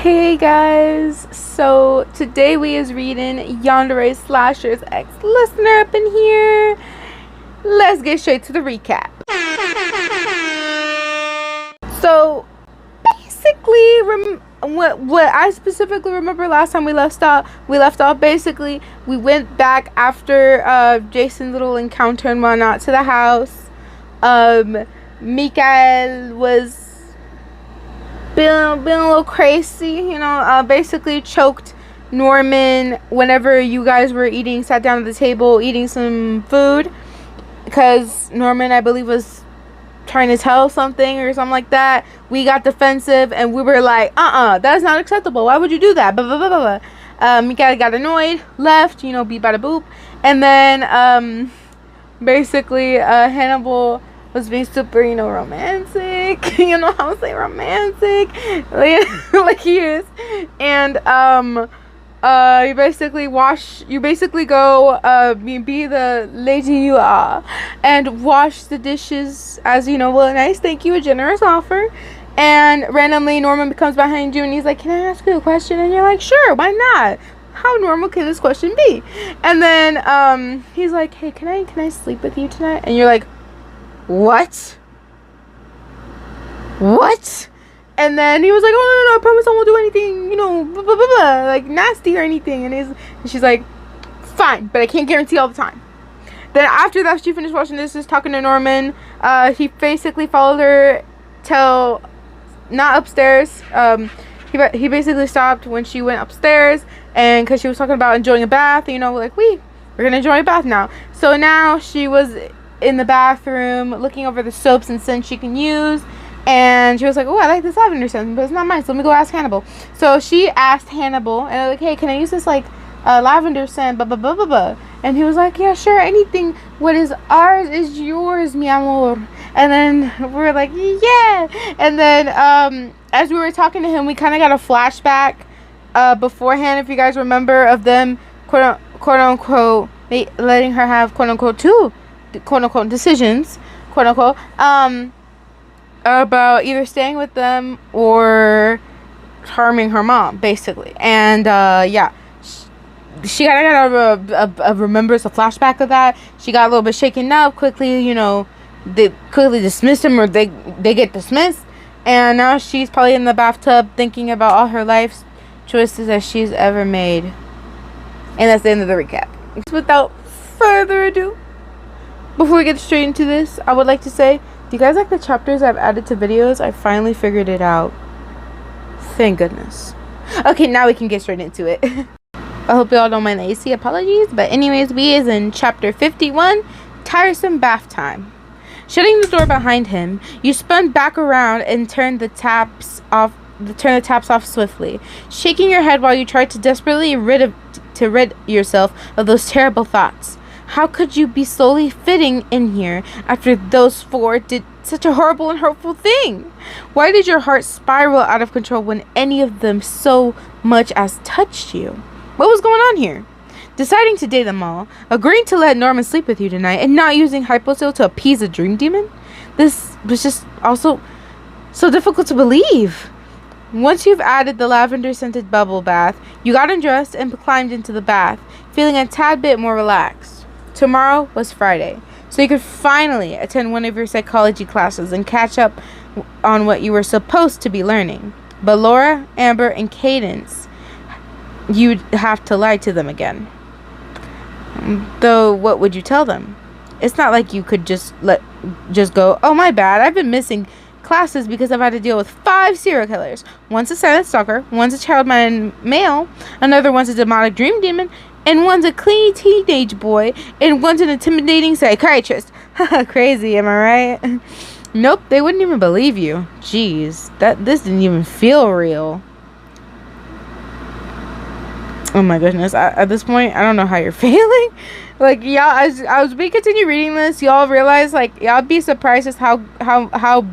Hey guys, so today we is reading Yandere Slasher's ex-listener up in here. Let's get straight to the recap. So basically, what I specifically remember last time we left off. Basically, we went back after Jason's little encounter and whatnot to the house. Mikael was being a little crazy, you know, basically choked Norman whenever you guys were sat down at the table eating some food, because Norman, I believe, was trying to tell something or something like that. We got defensive and we were like, that's not acceptable, why would you do that, blah blah blah blah blah. Mikael got annoyed, left, you know, beep bada boop. And then basically Hannibal was being super, you know, romantic. You know how I say romantic, like he is. And you basically go be the lady you are and wash the dishes as, you know, well, nice, thank you, a generous offer. And randomly Norman comes behind you and he's like, can I ask you a question? And you're like, sure, why not? How normal can this question be? And then he's like, hey, can I sleep with you tonight? And you're like, what? And then he was like, oh no, I promise I won't do anything, you know, blah, blah, blah, blah, like nasty or anything. And she's like, fine, but I can't guarantee all the time. Then after that, she finished washing dishes, talking to Norman. He basically followed her till not upstairs. He basically stopped when she went upstairs, and because she was talking about enjoying a bath, you know, like we're gonna enjoy a bath now. So now she was in the bathroom looking over the soaps and scents she can use, and she was like, oh, I like this lavender scent, but it's not mine, so let me go ask Hannibal. So she asked Hannibal, and like, hey, can I use this like lavender scent, blah blah blah blah blah. And he was like, yeah, sure, anything, what is ours is yours, mi amor. And then we were like, yeah. And then as we were talking to him, we kind of got a flashback beforehand, if you guys remember, of them quote unquote letting her have quote unquote two quote unquote decisions, quote unquote, about either staying with them or harming her mom, basically. And yeah, she got a remembrance, a flashback of that. She got a little bit shaken up quickly, you know, they quickly dismissed him, or they get dismissed, and now she's probably in the bathtub thinking about all her life's choices that she's ever made. And that's the end of the recap. Without further ado, before we get straight into this, I would like to say, do you guys like the chapters I've added to videos? I finally figured it out. Thank goodness. Okay, now we can get straight into it. I hope you all don't mind the AC. Apologies. But anyways, we is in chapter 51, Tiresome Bath Time. Shutting the door behind him, you spun back around and turned the taps off swiftly, shaking your head while you tried to desperately rid yourself of those terrible thoughts. How could you be slowly fitting in here after those four did such a horrible and hurtful thing? Why did your heart spiral out of control when any of them so much as touched you? What was going on here? Deciding to date them all, agreeing to let Norman sleep with you tonight, and not using Hyposil to appease a dream demon? This was just also so difficult to believe. Once you've added the lavender-scented bubble bath, you got undressed and climbed into the bath, feeling a tad bit more relaxed. Tomorrow was Friday, so you could finally attend one of your psychology classes and catch up on what you were supposed to be learning. But Laura, Amber, and Cadence, you'd have to lie to them again. Though, what would you tell them? It's not like you could just go, oh, my bad, I've been missing classes because I've had to deal with 5 serial killers. One's a silent stalker, one's a child male, another one's a demonic dream demon, and one's a clean teenage boy, and one's an intimidating psychiatrist. Crazy, am I right? Nope, they wouldn't even believe you. Jeez, this didn't even feel real. Oh my goodness, at this point, I don't know how you're feeling. Like, y'all, as we continue reading this, y'all realize, like, y'all be surprised as how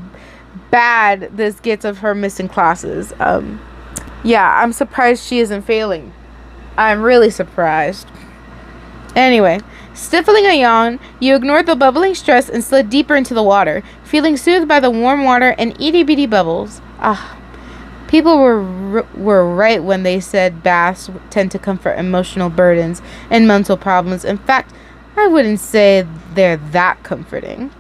bad this gets of her missing classes. Yeah, I'm surprised she isn't failing. I'm really surprised. Anyway, stifling a yawn, you ignored the bubbling stress and slid deeper into the water, feeling soothed by the warm water and itty-bitty bubbles. Ah, People were right when they said baths tend to comfort emotional burdens and mental problems. In fact, I wouldn't say they're that comforting.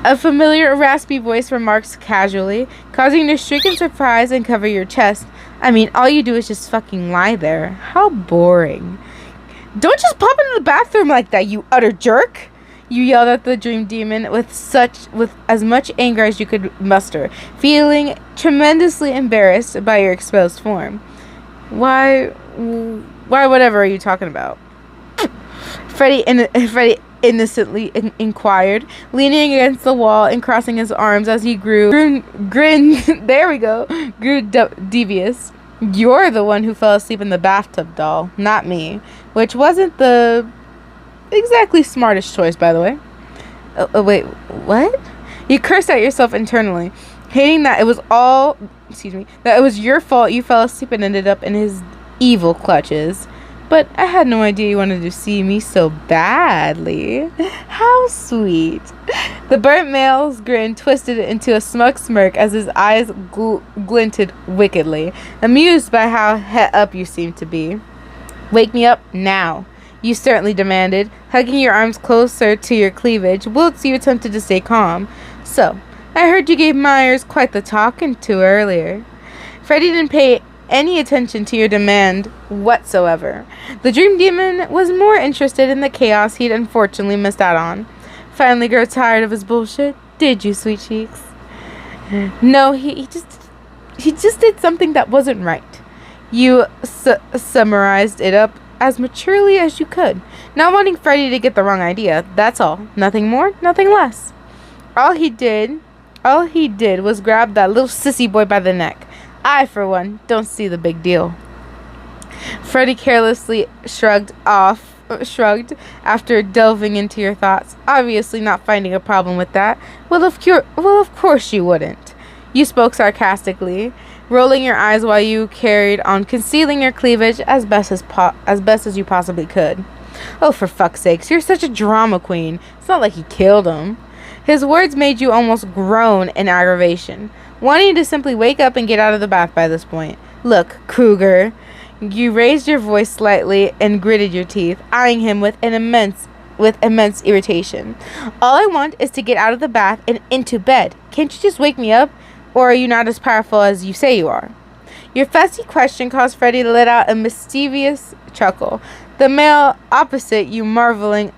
A familiar raspy voice remarks casually, causing you to shriek in surprise and cover your chest. I mean, all you do is just fucking lie there. How boring. Don't just pop into the bathroom like that, you utter jerk! You yelled at the dream demon with as much anger as you could muster, feeling tremendously embarrassed by your exposed form. Why whatever are you talking about? Freddy innocently inquired, leaning against the wall and crossing his arms as he grew devious. You're the one who fell asleep in the bathtub, doll, not me, which wasn't the exactly smartest choice, by the way. Wait, what? You cursed at yourself internally, hating that it was your fault you fell asleep and ended up in his evil clutches. But I had no idea you wanted to see me so badly. How sweet. The burnt male's grin twisted into a smug smirk as his eyes glinted wickedly, amused by how het up you seemed to be. Wake me up now, you certainly demanded, hugging your arms closer to your cleavage, whilst you attempted to stay calm. So, I heard you gave Myers quite the talking to earlier. Freddy didn't pay any attention to your demand whatsoever. The dream demon was more interested in the chaos he'd unfortunately missed out on. Finally grew tired of his bullshit, did you, sweet cheeks? No, he just did something that wasn't right. You summarized it up as maturely as you could, not wanting Freddy to get the wrong idea. That's all. Nothing more, nothing less. All he did was grab that little sissy boy by the neck. I, for one, don't see the big deal. Freddy carelessly shrugged after delving into your thoughts, obviously not finding a problem with that. Well, of course you wouldn't. You spoke sarcastically, rolling your eyes while you carried on concealing your cleavage as best as you possibly could. Oh, for fuck's sakes, you're such a drama queen. It's not like he killed him. His words made you almost groan in aggravation, wanting to simply wake up and get out of the bath by this point. Look, Kruger. You raised your voice slightly and gritted your teeth, eyeing him with immense irritation. All I want is to get out of the bath and into bed. Can't you just wake me up? Or are you not as powerful as you say you are? Your fussy question caused Freddy to let out a mischievous chuckle, the male opposite you marveling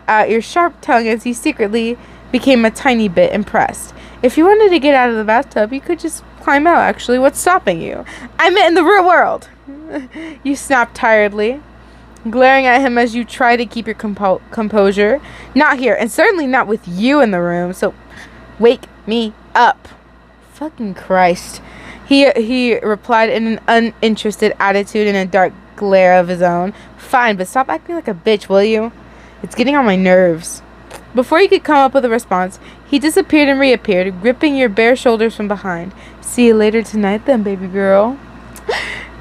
at your sharp tongue as he secretly became a tiny bit impressed. If you wanted to get out of the bathtub, you could just climb out, actually. What's stopping you? I meant in the real world. You snapped tiredly, glaring at him as you try to keep your composure. Not here, and certainly not with you in the room, so wake me up. Fucking Christ. He replied in an uninterested attitude in a dark glare of his own. Fine, but stop acting like a bitch, will you? It's getting on my nerves. Before you could come up with a response, he disappeared and reappeared, gripping your bare shoulders from behind. See you later tonight then, baby girl.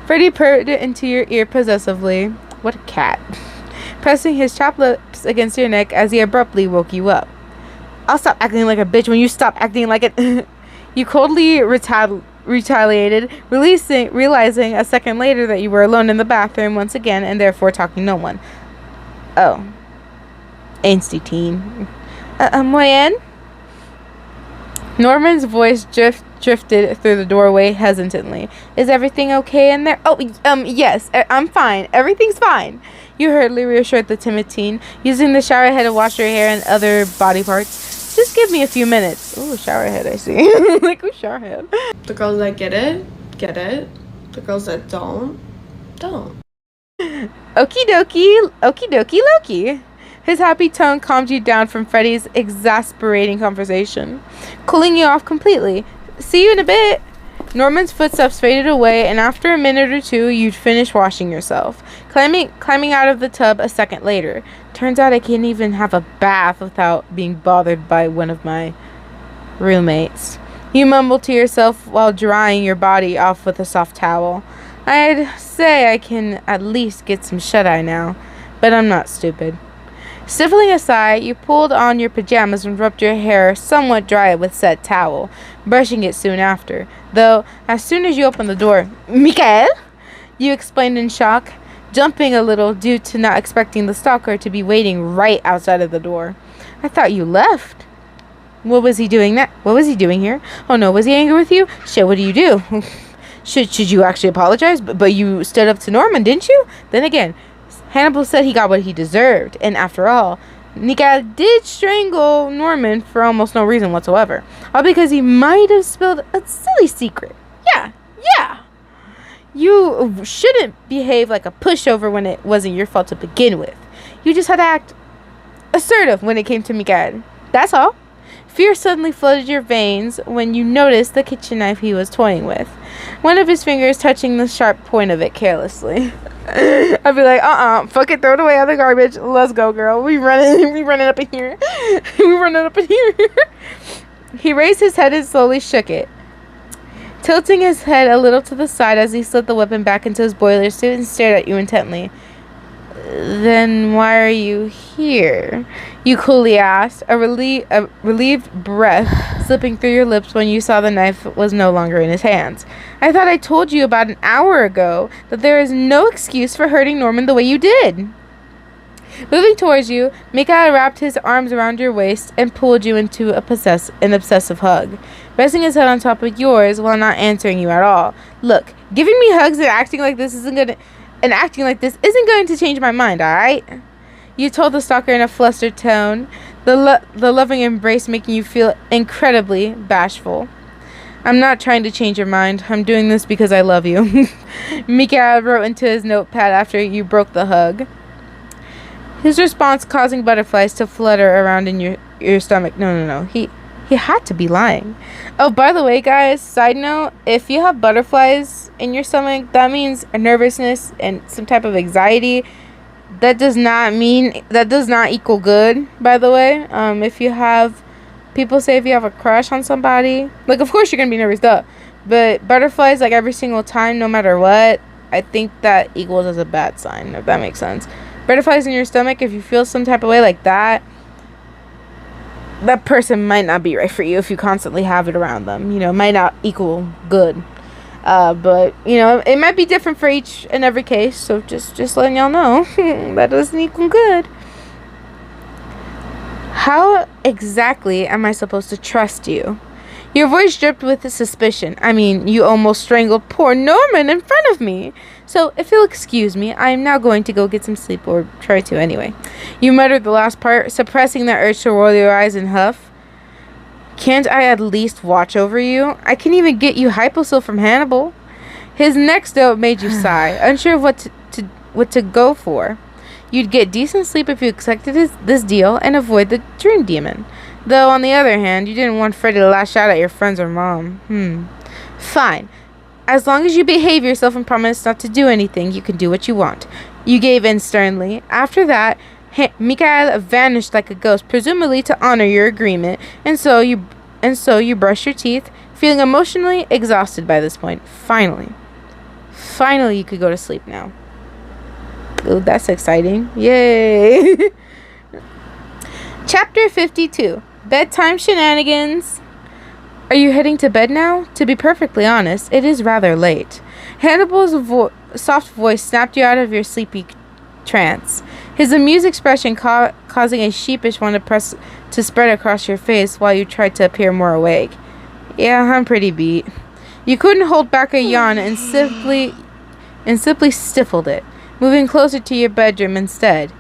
Freddy purred into your ear possessively. What a cat. Pressing his chapped lips against your neck as he abruptly woke you up. I'll stop acting like a bitch when you stop acting like it. You coldly retaliated, realizing a second later that you were alone in the bathroom once again and therefore talking to no one. Oh. Angsty teen. Way in? Norman's voice drifted through the doorway hesitantly. Is everything okay in there? Oh, yes, I'm fine. Everything's fine. You hurriedly reassured the timid teen, using the shower head to wash your hair and other body parts. Just give me a few minutes. Ooh, shower head, I see. Like, ooh, shower head. The girls that get it, get it. The girls that don't. Okie dokie, Loki. His happy tone calmed you down from Freddy's exasperating conversation, cooling you off completely. See you in a bit. Norman's footsteps faded away, and after a minute or two, you'd finished washing yourself, climbing out of the tub a second later. Turns out I can't even have a bath without being bothered by one of my roommates. You mumbled to yourself while drying your body off with a soft towel. I'd say I can at least get some shut-eye now, but I'm not stupid. Stifling a sigh, you pulled on your pajamas and rubbed your hair somewhat dry with said towel, brushing it soon after. Though, as soon as you opened the door, "Mikael?" you explained in shock, jumping a little due to not expecting the stalker to be waiting right outside of the door. "I thought you left." What was he doing here? Oh no, was he angry with you? Shit, what do you do? Should you actually apologize? But you stood up to Norman, didn't you? Then again, Hannibal said he got what he deserved, and after all, Mikael did strangle Norman for almost no reason whatsoever. All because he might have spilled a silly secret. Yeah. You shouldn't behave like a pushover when it wasn't your fault to begin with. You just had to act assertive when it came to Mikael. That's all. Fear suddenly flooded your veins when you noticed the kitchen knife he was toying with, one of his fingers touching the sharp point of it carelessly. I'd be like, fuck it, throw it away on the garbage. Let's go, girl. We running up in here. He raised his head and slowly shook it, tilting his head a little to the side as he slid the weapon back into his boiler suit and stared at you intently. "Then why are you here?" you coolly asked, a relieved breath slipping through your lips when you saw the knife was no longer in his hands. "I thought I told you about an hour ago that there is no excuse for hurting Norman the way you did." Moving towards you, Mikael wrapped his arms around your waist and pulled you into an obsessive hug, resting his head on top of yours while not answering you at all. "Look, giving me hugs and acting like this isn't going to change my mind, alright?" you told the stalker in a flustered tone, the loving embrace making you feel incredibly bashful. "I'm not trying to change your mind. I'm doing this because I love you," Mikael wrote into his notepad after you broke the hug, his response causing butterflies to flutter around in your stomach. No. He had to be lying. Oh, by the way, guys, side note, if you have butterflies in your stomach, that means a nervousness and some type of anxiety. That does not equal good, by the way. People say if you have a crush on somebody, like, of course you're going to be nervous, duh. But butterflies, like, every single time, no matter what, I think that equals as a bad sign, if that makes sense. Butterflies in your stomach, if you feel some type of way like that person might not be right for you if you constantly have it around them. You know, it might not equal good. But, you know, it might be different for each and every case. So just letting y'all know, that doesn't equal good. "How exactly am I supposed to trust you?" Your voice dripped with suspicion. "I mean, you almost strangled poor Norman in front of me. So, if you'll excuse me, I am now going to go get some sleep, or try to anyway." You muttered the last part, suppressing the urge to roll your eyes and huff. "Can't I at least watch over you? I can even get you hyposil from Hannibal." His next note made you sigh, unsure of what to go for. You'd get decent sleep if you accepted this deal and avoid the dream demon. Though, on the other hand, you didn't want Freddy to lash out at your friends or mom. "Fine. As long as you behave yourself and promise not to do anything, you can do what you want," you gave in sternly. After that, Mikael vanished like a ghost, presumably to honor your agreement, and so you brushed your teeth, feeling emotionally exhausted by this point. Finally, you could go to sleep now. Ooh, that's exciting. Yay! Chapter 52. Bedtime Shenanigans. Are you heading to bed now? To be perfectly honest, it is rather late. Hannibal's soft voice snapped you out of your sleepy trance, his amused expression causing a sheepish one to spread across your face while you tried to appear more awake. "Yeah, I'm pretty beat." You couldn't hold back a yawn and simply stifled it, moving closer to your bedroom instead.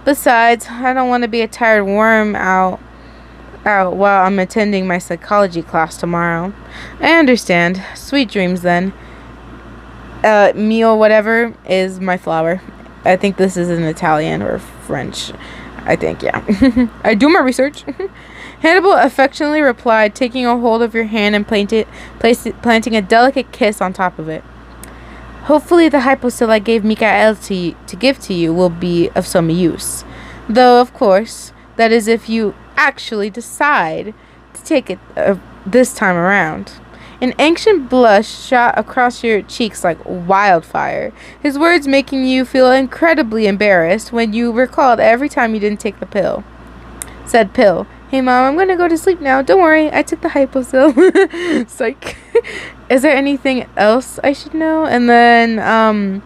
"Besides, I don't want to be a tired worm out while I'm attending my psychology class tomorrow." "I understand. Sweet dreams then." Mio whatever is my flower. I think this is in Italian or French. I think, yeah. I do my research. Hannibal affectionately replied, taking a hold of your hand and planting a delicate kiss on top of it. "Hopefully the hyposil I gave Mikael to give to you will be of some use. Though, of course, that is if you actually decide to take it this time around. An ancient blush shot across your cheeks like wildfire, his words making you feel incredibly embarrassed when you recalled every time you didn't take the pill. Said pill. Hey mom, I'm gonna go to sleep now. Don't worry, I took the hyposil. It's like, is there anything else I should know? And then,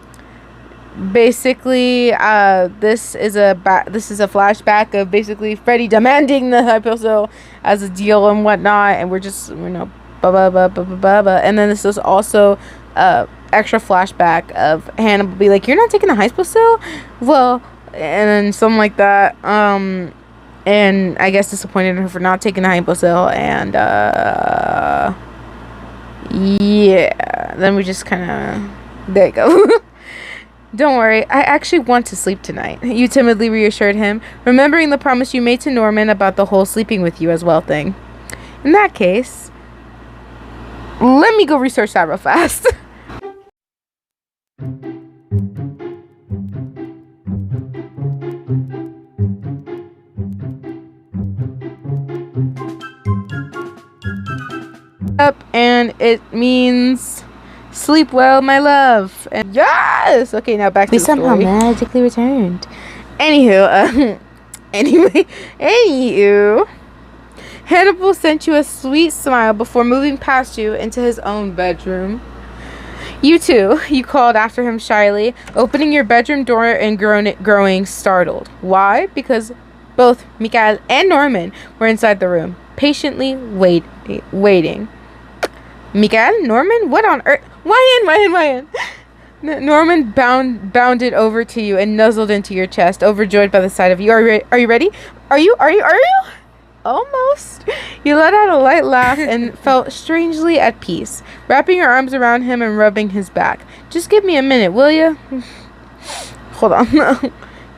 basically, this is a flashback of basically Freddy demanding the hyposil as a deal and whatnot, and we're just, blah blah blah blah blah blah. And then this is also extra flashback of Hannibal be like, "You're not taking the hyposil?" Well, and then something like that. And I guess disappointed her for not taking the hyposil, and yeah. Then we just kind of, there you go. Don't worry, I actually want to sleep tonight, you timidly reassured him, remembering the promise you made to Norman about the whole sleeping with you as well thing. In that case, let me go research that real fast. Up, and it means sleep well, my love. And yes. Okay, now back to the story. We somehow magically returned. Anywho, anywho, Hannibal sent you a sweet smile before moving past you into his own bedroom. You too, you called after him shyly, opening your bedroom door and growing startled. Why? Because both Mikael and Norman were inside the room, patiently waiting. Mikael? Norman? What on earth? Why in? Norman bounded over to you and nuzzled into your chest, overjoyed by the sight of you. Are you ready? Are you? Almost. You let out a light laugh and felt strangely at peace, wrapping your arms around him and rubbing his back. Just give me a minute, will ya? Hold on.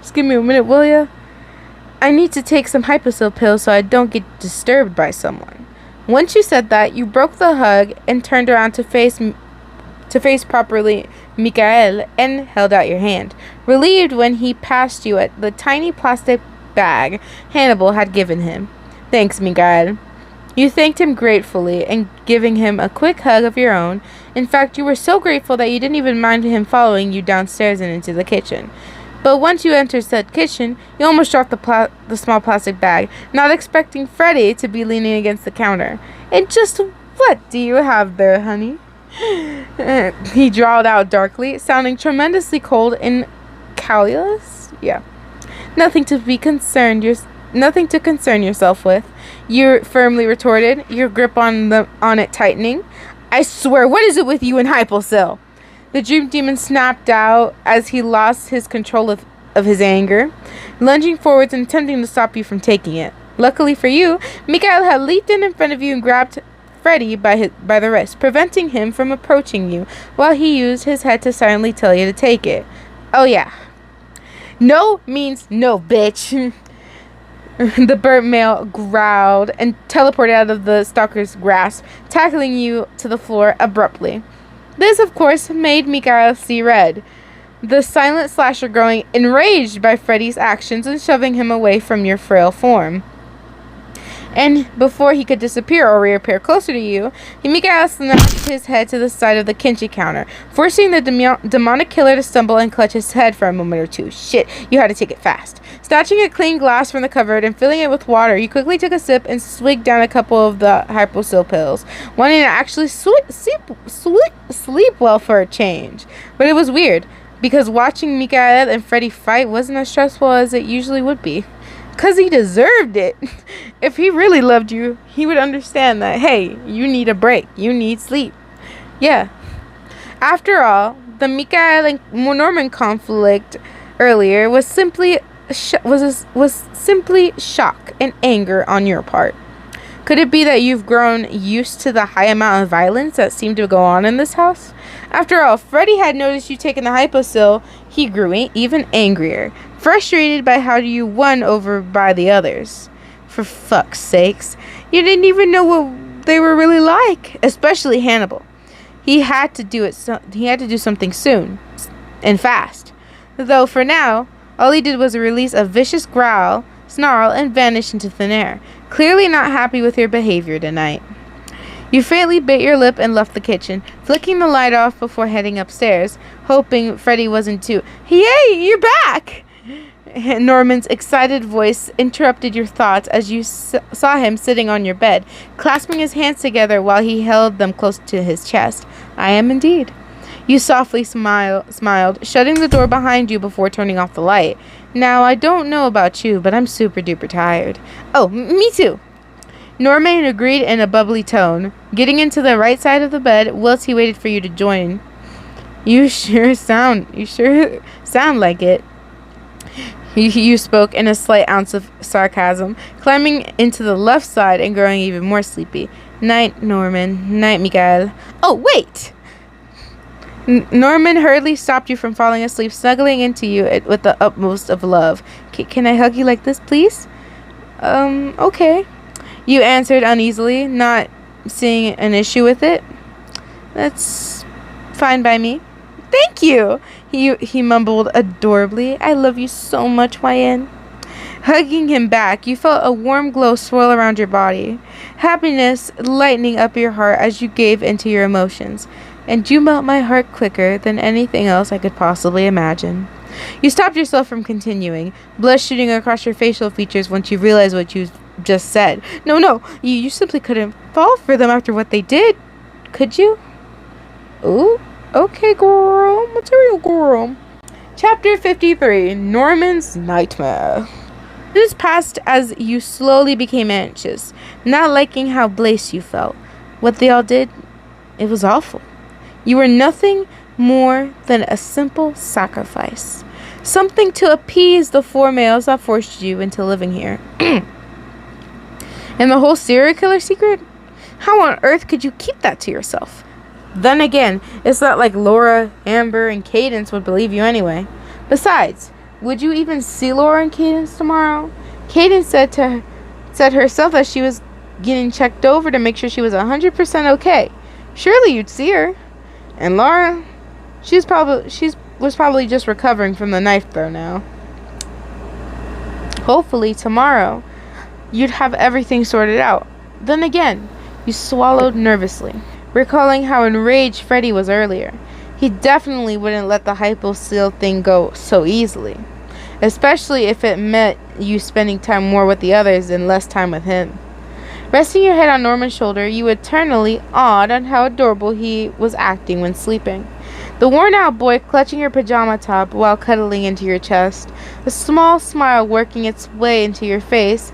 Just give me a minute, will ya? I need to take some hyposil pills so I don't get disturbed by someone. Once you said that, you broke the hug and turned around to face properly Mikael and held out your hand, relieved when he passed you at the tiny plastic bag Hannibal had given him. Thanks, Mikael. You thanked him gratefully and giving him a quick hug of your own. In fact, you were so grateful that you didn't even mind him following you downstairs and into the kitchen. But once you entered said kitchen, you almost dropped the small plastic bag, not expecting Freddy to be leaning against the counter. And just what do you have there, honey? He drawled out darkly, sounding tremendously cold and callous. Yeah. Nothing to concern yourself with, you firmly retorted, your grip on it tightening. I swear, what is it with you and hyposil? The dream demon snapped out as he lost his control of his anger, lunging forwards and attempting to stop you from taking it. Luckily for you, Mikael had leaped in front of you and grabbed Freddy by the wrist, preventing him from approaching you while he used his head to silently tell you to take it. Oh yeah. No means no, bitch. The burnt male growled and teleported out of the stalker's grasp, tackling you to the floor abruptly. This, of course, made Mikael see red, the silent slasher growing enraged by Freddy's actions and shoving him away from your frail form. And before he could disappear or reappear closer to you, Mikael snapped his head to the side of the kimchi counter, forcing the demonic killer to stumble and clutch his head for a moment or two. Shit, you had to take it fast. Snatching a clean glass from the cupboard and filling it with water, you quickly took a sip and swigged down a couple of the hyposil pills, wanting to actually sleep well for a change. But it was weird, because watching Mikael and Freddy fight wasn't as stressful as it usually would be. Because he deserved it. If he really loved you, he would understand that, hey, you need a break. You need sleep. Yeah. After all, the Mikael and Norman conflict earlier was simply shock and anger on your part. Could it be that you've grown used to the high amount of violence that seemed to go on in this house? After all, Freddy had noticed you taking the hyposil. He grew even angrier, frustrated by how you won over by the others. For fuck's sakes, you didn't even know what they were really like, especially Hannibal. He had to do something soon and fast. Though for now, all he did was release a vicious growl, snarl, and vanish into thin air, clearly not happy with your behavior tonight. You faintly bit your lip and left the kitchen, flicking the light off before heading upstairs, hoping Freddie wasn't too. Yay, you're back! Norman's excited voice interrupted your thoughts as you saw him sitting on your bed, clasping his hands together while he held them close to his chest. I am indeed. You softly smiled, shutting the door behind you before turning off the light. Now, I don't know about you, but I'm super duper tired. Oh, me too. Norman agreed in a bubbly tone, getting into the right side of the bed whilst he waited for you to join. You sure sound like it. You spoke in a slight ounce of sarcasm, climbing into the left side and growing even more sleepy. Night, Norman. Night, Miguel. Oh, wait! Norman hurriedly stopped you from falling asleep, snuggling into you with the utmost of love. Can I hug you like this, please? Okay. You answered uneasily, not seeing an issue with it. That's fine by me. Thank you, he mumbled adorably. I love you so much, YN. Hugging him back, you felt a warm glow swirl around your body, happiness lightening up your heart as you gave into your emotions. And you melt my heart quicker than anything else I could possibly imagine. You stopped yourself from continuing, blush shooting across your facial features once you realized what you just said. No, you simply couldn't fall for them after what they did, could you? Ooh. Okay, girl. Material girl. Chapter 53. Norman's Nightmare. This passed as you slowly became anxious, not liking how Blaze you felt. What they all did, it was awful. You were nothing more than a simple sacrifice. Something to appease the 4 males that forced you into living here. And the whole serial killer secret? How on earth could you keep that to yourself? Then again, it's not like Laura, Amber, and Cadence would believe you anyway. Besides, would you even see Laura and Cadence tomorrow? Cadence said herself that she was getting checked over to make sure she was 100% okay. Surely you'd see her. And Laura, she was probably just recovering from the knife throw now. Hopefully tomorrow, you'd have everything sorted out. Then again, you swallowed nervously, recalling how enraged Freddie was earlier. He definitely wouldn't let the hypo-seal thing go so easily, especially if it meant you spending time more with the others and less time with him. Resting your head on Norman's shoulder, you were eternally awed on how adorable he was acting when sleeping. The worn-out boy clutching your pajama top while cuddling into your chest, a small smile working its way onto your face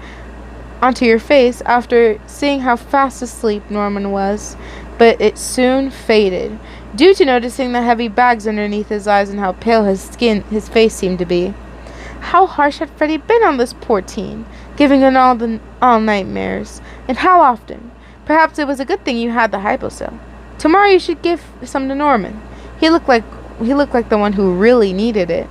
after seeing how fast asleep Norman was. But it soon faded, due to noticing the heavy bags underneath his eyes and how pale his face seemed to be. How harsh had Freddie been on this poor teen, giving him all nightmares? And how often? Perhaps it was a good thing you had the hypocell. Tomorrow you should give some to Norman. He looked like the one who really needed it.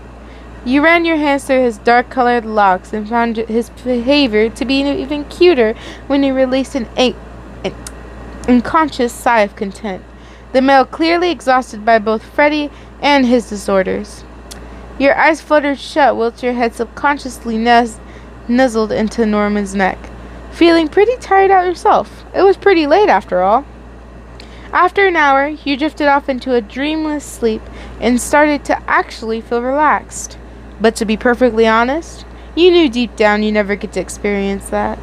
You ran your hands through his dark-colored locks and found his behavior to be even cuter when he released an unconscious sigh of content, the male clearly exhausted by both Freddie and his disorders. Your eyes fluttered shut whilst your head subconsciously nuzzled into Norman's neck, feeling pretty tired out yourself. It was pretty late after all. After an hour, you drifted off into a dreamless sleep and started to actually feel relaxed. But to be perfectly honest, you knew deep down you never get to experience that.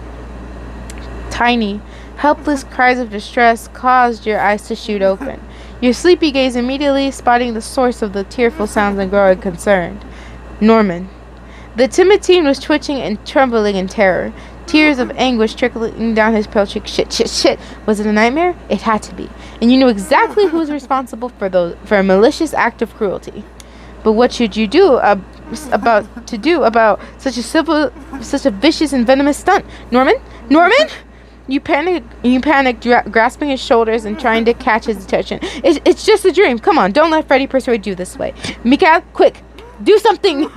Tiny, helpless cries of distress caused your eyes to shoot open, your sleepy gaze immediately spotting the source of the tearful sounds and growing concern. Norman. The timid teen was twitching and trembling in terror, tears of anguish trickling down his pale cheek. Shit. Was it a nightmare? It had to be. And you knew exactly who was responsible for a malicious act of cruelty. But what should you do about such a vicious and venomous stunt? Norman? You panicked, grasping his shoulders and trying to catch his attention. It's just a dream. Come on, don't let Freddie persuade you this way. Mikael, quick, do something!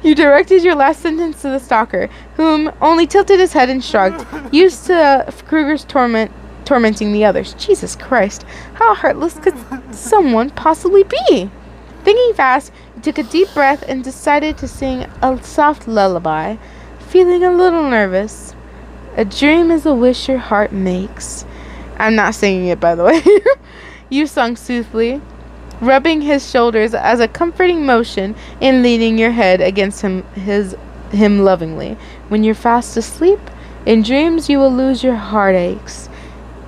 You directed your last sentence to the stalker, whom only tilted his head and shrugged, used to Kruger's tormenting the others. Jesus Christ, how heartless could someone possibly be? Thinking fast, you took a deep breath and decided to sing a soft lullaby, feeling a little nervous. A dream is a wish your heart makes. I'm not singing it, by the way. You sung soothingly, rubbing his shoulders as a comforting motion and leaning your head against him lovingly. When you're fast asleep, in dreams you will lose your heartaches.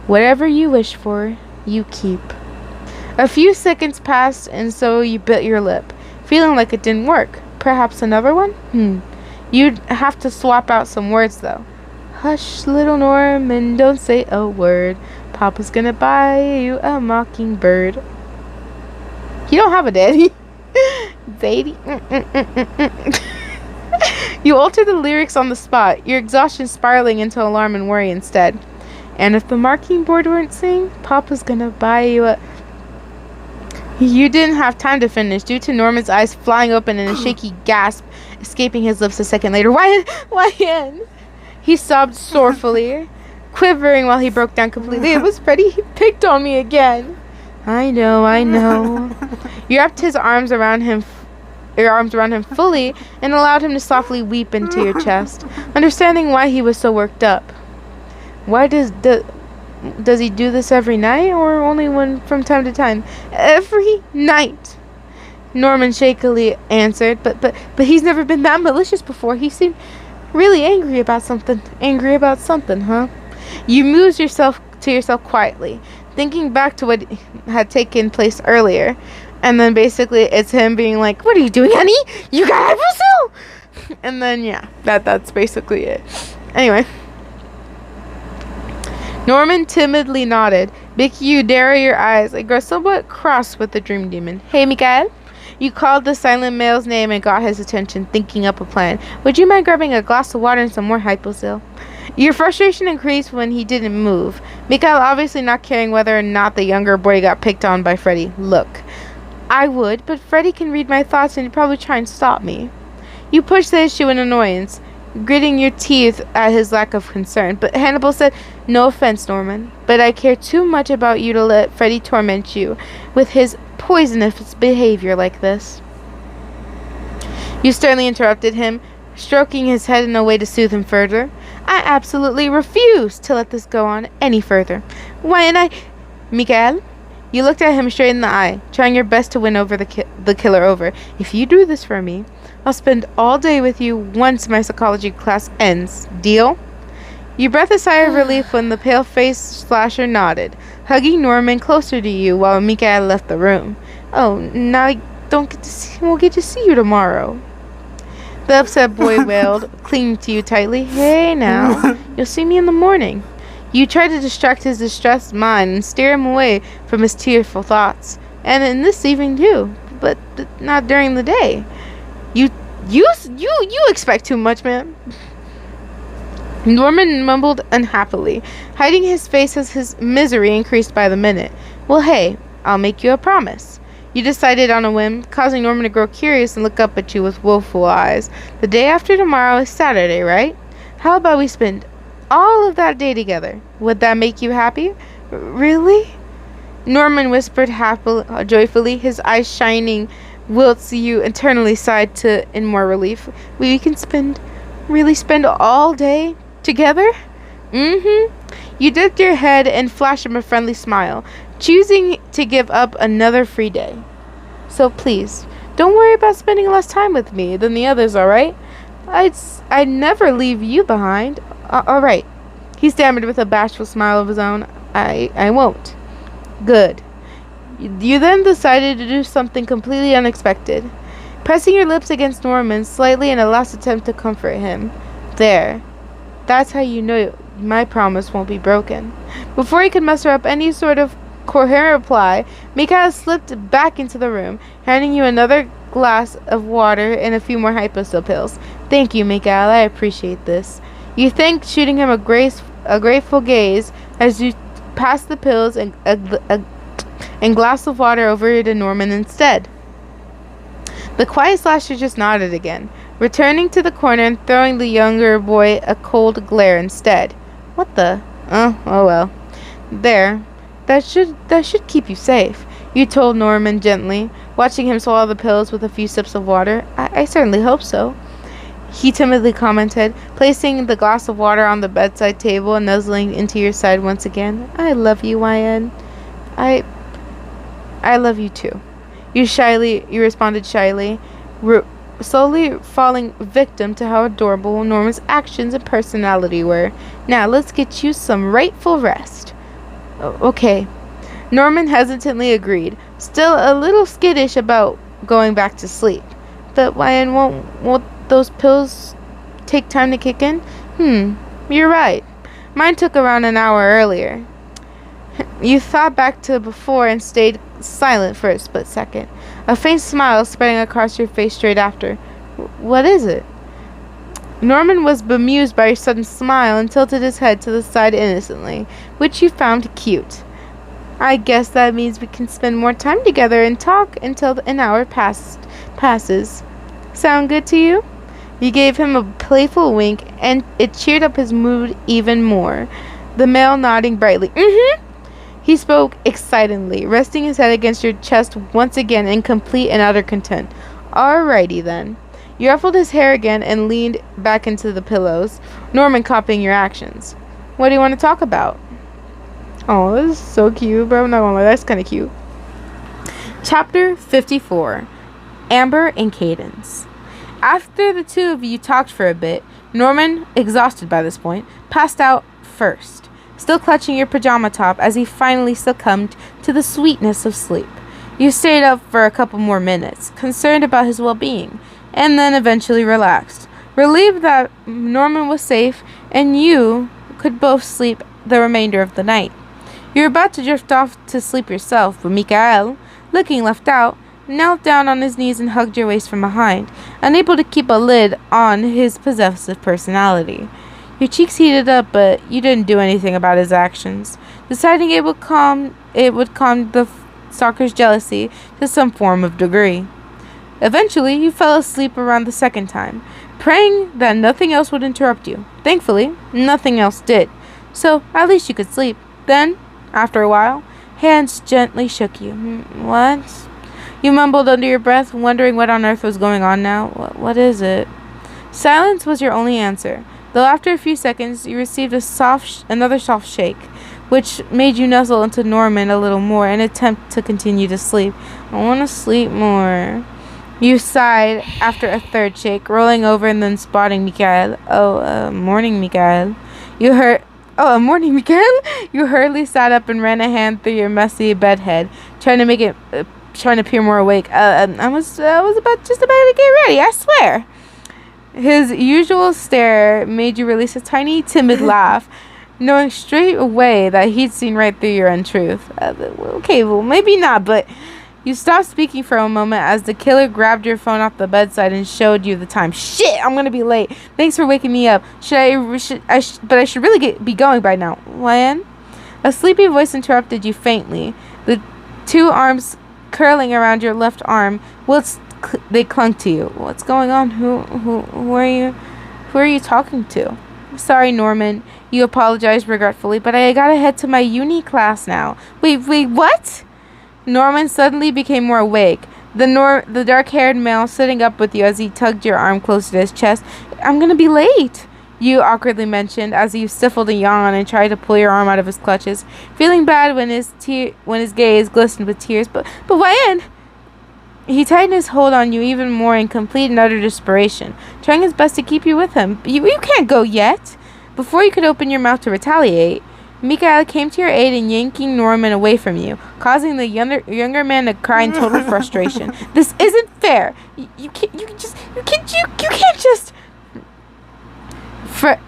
Whatever you wish for, you keep. A few seconds passed, and so you bit your lip, feeling like it didn't work. Perhaps another one? You'd have to swap out some words, though. Hush, little Norman, don't say a word. Papa's gonna buy you a mockingbird. You don't have a daddy. Daddy. You alter the lyrics on the spot, your exhaustion spiraling into alarm and worry instead. And if the mockingbird weren't singing, Papa's gonna buy you a... You didn't have time to finish, due to Norman's eyes flying open and a shaky gasp escaping his lips a second later. Why? He sobbed sorrowfully, quivering while he broke down completely. It was Freddie. He picked on me again. I know. You wrapped his arms around him fully and allowed him to softly weep into your chest, understanding why he was so worked up. Why does he do this every night, or only from time to time? Every night, Norman shakily answered. But he's never been that malicious before. He seemed really angry about something, huh? You mused to yourself quietly, thinking back to what had taken place earlier. And then basically it's him being like, "What are you doing, honey? You got hypocil?" And then, yeah, that's basically it. Anyway. Norman timidly nodded, making you narrow your eyes and grow somewhat cross with the dream demon. "Hey, Mikael." You called the silent male's name and got his attention, thinking up a plan. "Would you mind grabbing a glass of water and some more hypocil?" Your frustration increased when he didn't move. Mikael obviously not caring whether or not the younger boy got picked on by Freddie. "Look, I would, but Freddie can read my thoughts and he'd probably try and stop me." You pushed the issue in annoyance, gritting your teeth at his lack of concern. But Hannibal said, "No offense, Norman, but I care too much about you to let Freddie torment you with his poisonous behavior like this." You sternly interrupted him, stroking his head in a way to soothe him further. "I absolutely refuse to let this go on any further. Why, and Mikael?" You looked at him straight in the eye, trying your best to win over the killer over. "If you do this for me, I'll spend all day with you once my psychology class ends. Deal?" You breathed a sigh of relief when the pale-faced slasher nodded, hugging Norman closer to you while Mikael left the room. "Oh, now I won't get to see you tomorrow." The upset boy wailed, clinging to you tightly. "Hey now, you'll see me in the morning." You tried to distract his distressed mind and steer him away from his tearful thoughts. "And in this evening too, but not during the day. You expect too much, man." Norman mumbled unhappily, hiding his face as his misery increased by the minute. "Well, hey, I'll make you a promise." You decided on a whim, causing Norman to grow curious and look up at you with woeful eyes. "The day after tomorrow is Saturday, right? How about we spend all of that day together? Would that make you happy?" "Really?" Norman whispered joyfully, his eyes shining, whilst you internally sighed in more relief. "We can spend all day together?" "Mm-hmm." You dipped your head and flashed him a friendly smile, choosing to give up another free day. "So please, don't worry about spending less time with me than the others, alright? I'd never leave you behind. Alright." He stammered with a bashful smile of his own. I won't." "Good." You then decided to do something completely unexpected, pressing your lips against Norman's slightly in a last attempt to comfort him. "There. That's how you know my promise won't be broken." Before he could muster up any sort of coherent reply, Mikael slipped back into the room, handing you another glass of water and a few more hypocil pills. "Thank you, Mikael. I appreciate this." You thanked, shooting him a grateful gaze as you passed the pills and glass of water over to Norman instead. The quiet slasher just nodded again, returning to the corner and throwing the younger boy a cold glare instead. "What the? Oh well. There. That should keep you safe," you told Norman gently, watching him swallow the pills with a few sips of water. I certainly hope so." he timidly commented, placing the glass of water on the bedside table and nuzzling into your side once again. I love you, YN. I love you too. You responded shyly, slowly falling victim to how adorable Norman's actions and personality were. Now, let's get you some rightful rest. Okay. Norman hesitantly agreed, still a little skittish about going back to sleep. But YN, won't those pills take time to kick in? You're right. Mine took around an hour earlier. You thought back to before and stayed silent for a split second, a faint smile spreading across your face straight after. What is it? Norman was bemused by your sudden smile and tilted his head to the side innocently, which you found cute. I guess that means we can spend more time together and talk until an hour passes. Sound good to you? You gave him a playful wink, and it cheered up his mood even more, the male nodding brightly. He spoke excitedly, resting his head against your chest once again in complete and utter content. Alrighty then. You ruffled his hair again and leaned back into the pillows, Norman copying your actions. What do you want to talk about? Oh, this is so cute, bro. I'm not gonna lie, that's kind of cute. Chapter 54. Amber and Cadence. After the two of you talked for a bit, Norman, exhausted by this point, passed out first, still clutching your pajama top as he finally succumbed to the sweetness of sleep. You stayed up for a couple more minutes, concerned about his well-being, and then eventually relaxed, relieved that Norman was safe and you could both sleep the remainder of the night. You were about to drift off to sleep yourself, but Mikael, looking left out, knelt down on his knees and hugged your waist from behind, unable to keep a lid on his possessive personality. Your cheeks heated up, but you didn't do anything about his actions, deciding it would calm the stalker's jealousy to some form of degree. Eventually, you fell asleep around the second time, praying that nothing else would interrupt you. Thankfully, nothing else did, so at least you could sleep. Then, after a while, hands gently shook you. What? You mumbled under your breath, wondering what on earth was going on now. What is it? Silence was your only answer, though after a few seconds you received another soft shake, which made you nuzzle into Norman a little more in an attempt to continue to sleep. I want to sleep more. You sighed after a third shake, rolling over and then spotting Mikael. Morning, Mikael. Morning, Mikael. You hurriedly sat up and ran a hand through your messy bed head, trying to appear more awake. I was about to get ready, I swear. His usual stare made you release a tiny, timid laugh, knowing straight away that he'd seen right through your untruth. Okay, well, maybe not, but you stopped speaking for a moment as the killer grabbed your phone off the bedside and showed you the time. Shit, I'm gonna be late. Thanks for waking me up. But I should really be going by now. Lan? A sleepy voice interrupted you faintly, the two arms curling around your left arm whilst they clung to you. What's going on? Who are you talking to? Sorry, Norman. You apologized regretfully, but I gotta head to my uni class now. Wait, what? Norman suddenly became more awake, the dark-haired male sitting up with you as he tugged your arm closer to his chest. I'm gonna be late, you awkwardly mentioned as you stifled a yawn and tried to pull your arm out of his clutches, feeling bad when his gaze glistened with tears. But YN? He tightened his hold on you even more in complete and utter desperation, trying his best to keep you with him. You can't go yet. Before you could open your mouth to retaliate, Mikael came to your aid in yanking Norman away from you, causing the younger man to cry in total frustration. This isn't fair. You can't just.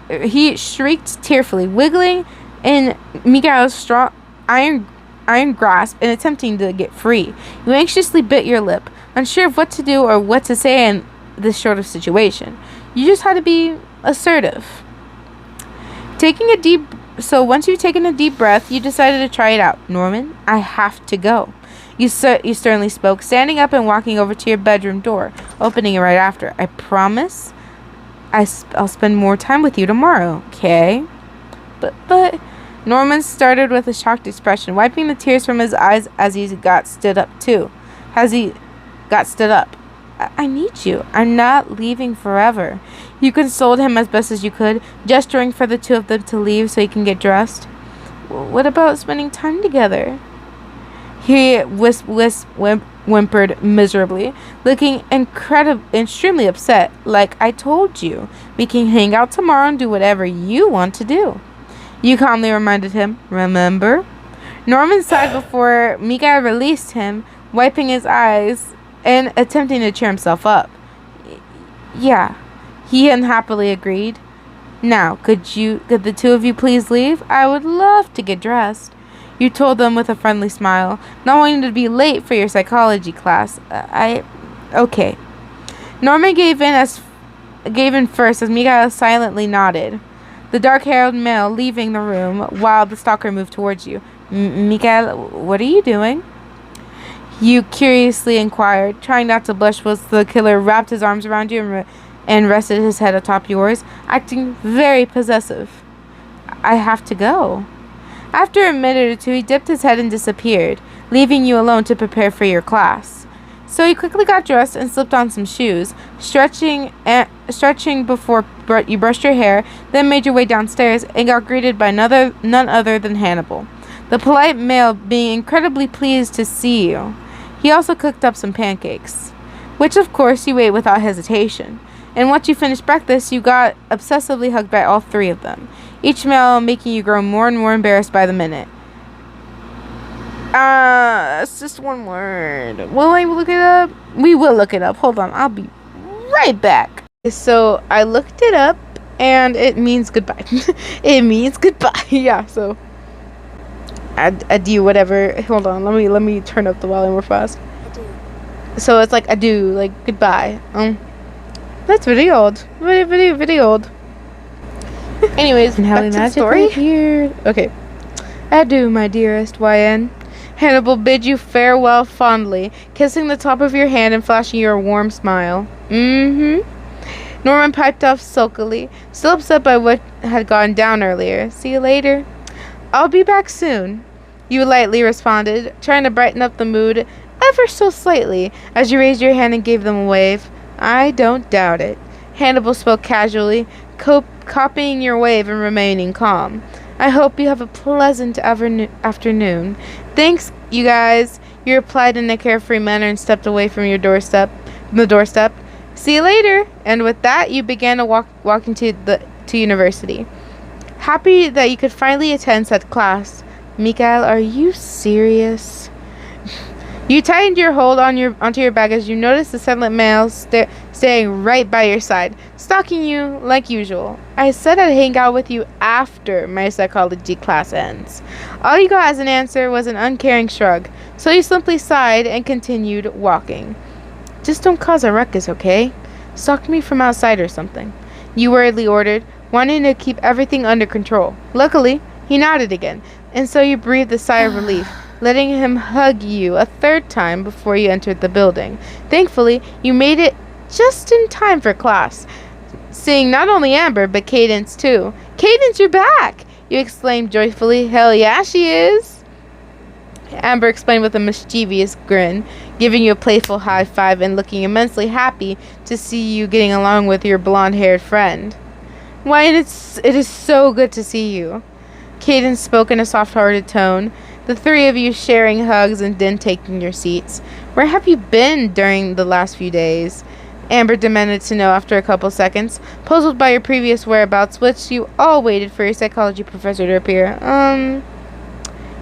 He shrieked tearfully, wiggling in Mikael's strong iron grasp and attempting to get free. You anxiously bit your lip, unsure of what to do or what to say in this sort of situation. You just had to be assertive. So once you've taken a deep breath, you decided to try it out. Norman, I have to go. You sternly spoke, standing up and walking over to your bedroom door, opening it right after. I promise I'll spend more time with you tomorrow, okay? But Norman started with a shocked expression, wiping the tears from his eyes as he got stood up too. I need you. I'm not leaving forever. You consoled him as best as you could, gesturing for the two of them to leave so he can get dressed. What about spending time together? He whimpered miserably, looking extremely upset. Like I told you, we can hang out tomorrow and do whatever you want to do. You calmly reminded him, remember? Norman sighed before Mika released him, wiping his eyes and attempting to cheer himself up. Yeah, he unhappily agreed. Now, could the two of you please leave? I would love to get dressed. You told them with a friendly smile, not wanting to be late for your psychology class. Okay. Norman gave in first as Mika silently nodded. The dark-haired male leaving the room while the stalker moved towards you. Mikael, what are you doing? You curiously inquired, trying not to blush as the killer wrapped his arms around you and rested his head atop yours, acting very possessive. I have to go. After a minute or two, he dipped his head and disappeared, leaving you alone to prepare for your class. So you quickly got dressed and slipped on some shoes, stretching before you brushed your hair, then made your way downstairs and got greeted by none other than Hannibal, the polite male being incredibly pleased to see you. He also cooked up some pancakes, which of course you ate without hesitation. And once you finished breakfast, you got obsessively hugged by all three of them, each male making you grow more and more embarrassed by the minute. It's just one word. Will I look it up? We will look it up. Hold on, I'll be right back. So I looked it up, and it means goodbye. It means goodbye. Yeah. So adieu, whatever. Hold on. Let me turn up the volume real fast. Adieu. So it's like adieu, like goodbye. That's very old. Very old. Anyways, back to the story here. Okay. Adieu, my dearest YN. Hannibal bid you farewell fondly, kissing the top of your hand and flashing you a warm smile. Norman piped off sulkily, still upset by what had gone down earlier. See you later. I'll be back soon, you lightly responded, trying to brighten up the mood ever so slightly as you raised your hand and gave them a wave. I don't doubt it. Hannibal spoke casually, copying your wave and remaining calm. I hope you have a pleasant afternoon. Thanks, you guys. You replied in a carefree manner and stepped away from the doorstep. See you later. And with that, you began to walk into university. Happy that you could finally attend said class. Mikael, are you serious? You tightened your hold onto your bag as you noticed the silent male staying right by your side, stalking you like usual. I said I'd hang out with you after my psychology class ends. All you got as an answer was an uncaring shrug, so you simply sighed and continued walking. Just don't cause a ruckus, okay? Stalk me from outside or something, you worriedly ordered, wanting to keep everything under control. Luckily, he nodded again, and so you breathed a sigh of relief, letting him hug you a third time before you entered the building. Thankfully, you made it just in time for class, seeing not only Amber, but Cadence too. Cadence, you're back! You exclaimed joyfully. Hell yeah, she is! Amber explained with a mischievous grin, giving you a playful high five and looking immensely happy to see you getting along with your blonde-haired friend. Why, it is so good to see you. Cadence spoke in a soft-hearted tone, the three of you sharing hugs and then taking your seats. Where have you been during the last few days? Amber demanded to know after a couple seconds, puzzled by your previous whereabouts, which you all waited for your psychology professor to appear.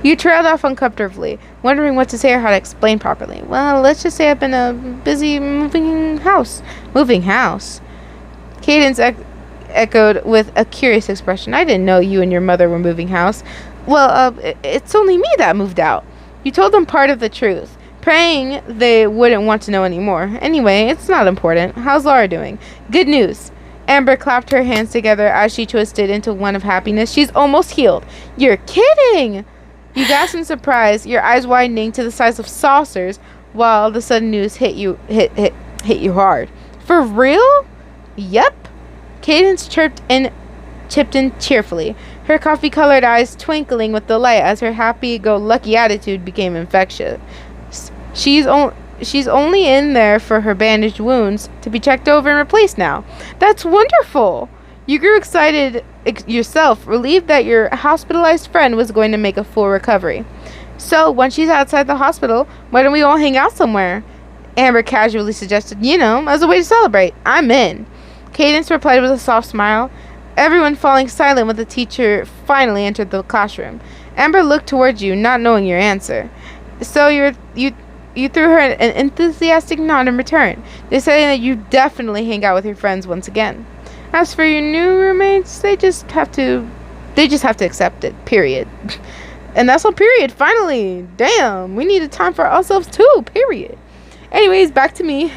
You trailed off uncomfortably, wondering what to say or how to explain properly. Well, let's just say I've been busy moving house. Moving house? Cadence echoed with a curious expression. I didn't know you and your mother were moving house. Well, it's only me that moved out. You told them part of the truth, praying they wouldn't want to know anymore. Anyway, it's not important. How's Laura doing? Good news. Amber clapped her hands together as she twisted into one of happiness. She's almost healed. You're kidding! You gasped in surprise, your eyes widening to the size of saucers, while the sudden news hit you hard. For real? Yep. Cadence chipped in cheerfully, her coffee-colored eyes twinkling with delight as her happy-go-lucky attitude became infectious. She's She's only in there for her bandaged wounds to be checked over and replaced now. That's wonderful. You grew excited yourself, relieved that your hospitalized friend was going to make a full recovery. So, once she's outside the hospital, why don't we all hang out somewhere? Amber casually suggested, as a way to celebrate. I'm in. Cadence replied with a soft smile, everyone falling silent when the teacher finally entered the classroom. Amber looked towards you, not knowing your answer. So you threw her an enthusiastic nod in return, deciding that you definitely hang out with your friends once again. As for your new roommates, they just have to accept it, period. And that's all, period. Finally. Damn, we needed time for ourselves too, period. Anyways, back to me.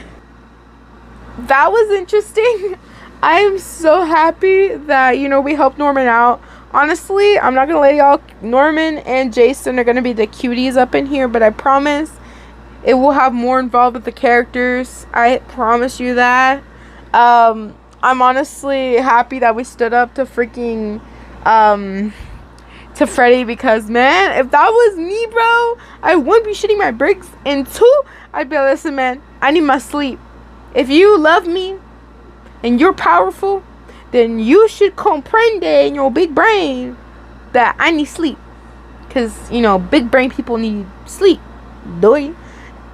That was interesting. I am so happy that, we helped Norman out. Honestly, I'm not gonna lie y'all, Norman and Jason are gonna be the cuties up in here, but I promise it will have more involved with the characters. I promise you that. I'm honestly happy that we stood up to freaking to Freddy, because man, if that was me, bro, I wouldn't be shitting my bricks. And two, I'd be like, listen, man, I need my sleep. If you love me and you're powerful, then you should comprende in your big brain that I need sleep. Because, big brain people need sleep. Doy.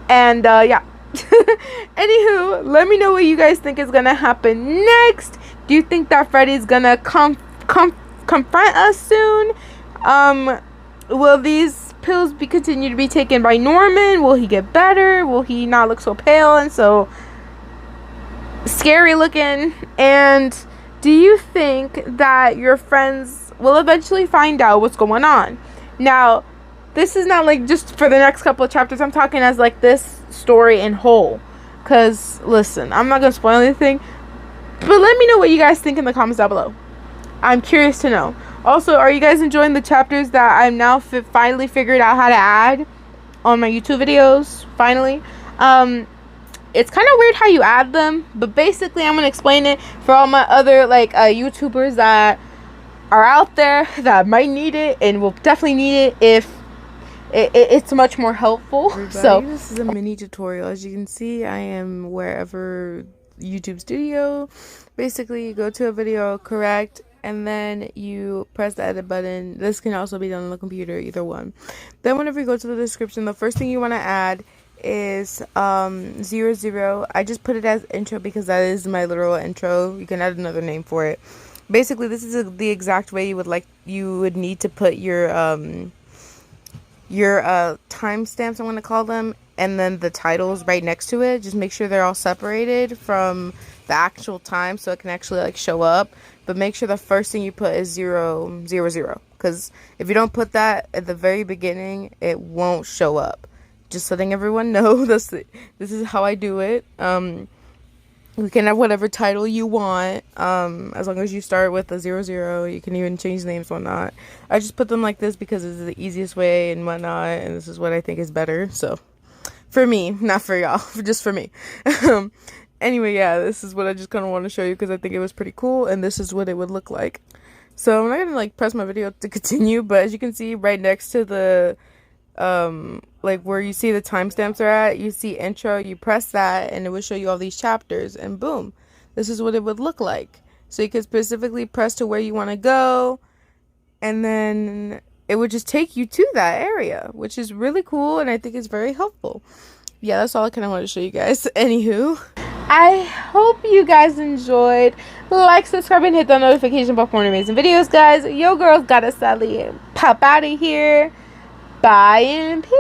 And, yeah. Anywho, let me know what you guys think is going to happen next. Do you think that Freddy's going to confront us soon? Will these pills continue to be taken by Norman? Will he get better? Will he not look so pale and so scary looking? And do you think that your friends will eventually find out what's going on? Now, this is not like just for the next couple of chapters. I'm talking as like this story in whole. Because, listen, I'm not going to spoil anything. But let me know what you guys think in the comments down below. I'm curious to know. Also, are you guys enjoying the chapters that I'm now finally figured out how to add on my YouTube videos? Finally. It's kind of weird how you add them, but basically I'm going to explain it for all my other YouTubers that are out there that might need it and will definitely need it if it's much more helpful. Everybody, so this is a mini tutorial. As you can see, I am wherever YouTube Studio. Basically, you go to a video, correct, and then you press the edit button. This can also be done on the computer, either one. Then whenever you go to the description, the first thing you want to add is 00. I just put it as intro because that is my literal intro. You can add another name for it. Basically, this is the exact way you would need to put your timestamps, I'm going to call them, and then the titles right next to it. Just make sure they're all separated from the actual time so it can actually show up. But make sure the first thing you put is 000, because if you don't put that at the very beginning, it won't show up. Just letting everyone know, this is how I do it. You can have whatever title you want, as long as you start with a 00. You can even change names, whatnot. I just put them like this because it's the easiest way and whatnot, and this is what I think is better. So, for me, not for y'all, just for me. Anyway, yeah, this is what I just kind of want to show you because I think it was pretty cool, and this is what it would look like. So, I'm not going to press my video to continue, but as you can see, right next to the where you see the timestamps are at, you see intro, you press that and it will show you all these chapters, and boom, this is what it would look like. So you could specifically press to where you want to go, and then it would just take you to that area, which is really cool, and I think it's very helpful. Yeah, that's all I kind of wanted to show you guys. Anywho, I hope you guys enjoyed. Like, subscribe, and hit the notification bell for more amazing videos, guys. Yo girls gotta sadly pop out of here. Bye and peace.